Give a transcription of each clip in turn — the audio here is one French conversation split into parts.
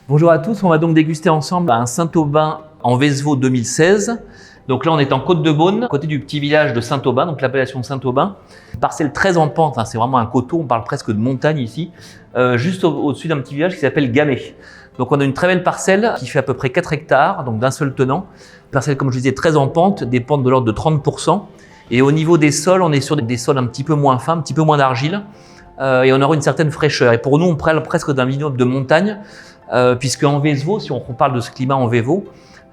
Bonjour à tous, on va donc déguster ensemble un Saint-Aubin en Vesvos 2016. Donc là on est en Côte-de-Beaune, à côté du petit village de Saint-Aubin, donc l'appellation Saint-Aubin. Parcelle très en pente, hein, c'est vraiment un coteau, on parle presque de montagne ici, juste au-dessus d'un petit village qui s'appelle Gamay. Donc on a une très belle parcelle qui fait à peu près 4 hectares, donc d'un seul tenant. Parcelle, comme je disais, très en pente, des pentes de l'ordre de 30%. Et au niveau des sols, on est sur des sols un petit peu moins fins, un petit peu moins d'argile. Et on aura une certaine fraîcheur. Et pour nous, on parle presque d'un vignoble de montagne, puisque en Vesvos, si on parle de ce climat en Vesvos,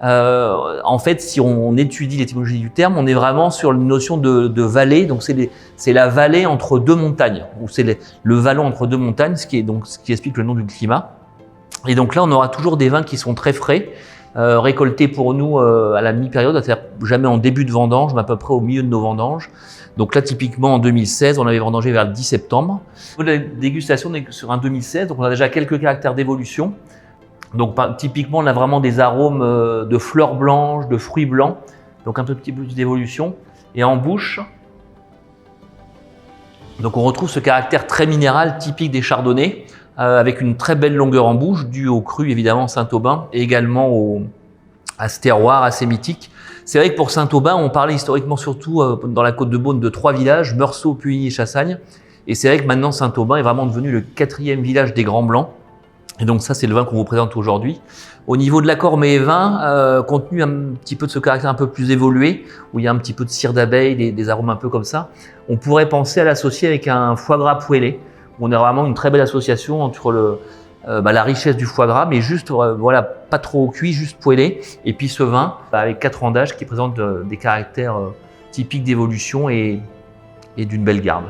en fait, si on étudie l'étymologie du terme, on est vraiment sur une notion de vallée. Donc c'est la vallée entre deux montagnes, ou c'est le vallon entre deux montagnes, ce qui explique le nom du climat. Et donc là, on aura toujours des vins qui sont très frais, récoltés pour nous à la mi-période, c'est-à-dire jamais en début de vendange, mais à peu près au milieu de nos vendanges. Donc là, typiquement en 2016, on avait vendangé vers le 10 septembre. La dégustation est sur un 2016, donc on a déjà quelques caractères d'évolution. Donc typiquement, on a vraiment des arômes de fleurs blanches, de fruits blancs, donc un petit peu plus d'évolution. Et en bouche, donc on retrouve ce caractère très minéral typique des chardonnays, avec une très belle longueur en bouche, due au cru évidemment Saint-Aubin, et également à ce terroir assez mythique. C'est vrai que pour Saint-Aubin, on parlait historiquement surtout dans la Côte-de-Beaune de 3 villages, Meursault, Puigny et Chassagne. Et c'est vrai que maintenant Saint-Aubin est vraiment devenu le 4e village des Grands Blancs. Et donc ça, c'est le vin qu'on vous présente aujourd'hui. Au niveau de l'accord mets et vin, contenu un petit peu de ce caractère un peu plus évolué, où il y a un petit peu de cire d'abeille, des arômes un peu comme ça, on pourrait penser à l'associer avec un foie gras poêlé. On a vraiment une très belle association entre la richesse du foie gras, mais juste voilà, pas trop cuit, juste poêlé. Et puis ce vin avec 4 ans d'âge qui présente des caractères typiques d'évolution et d'une belle garde.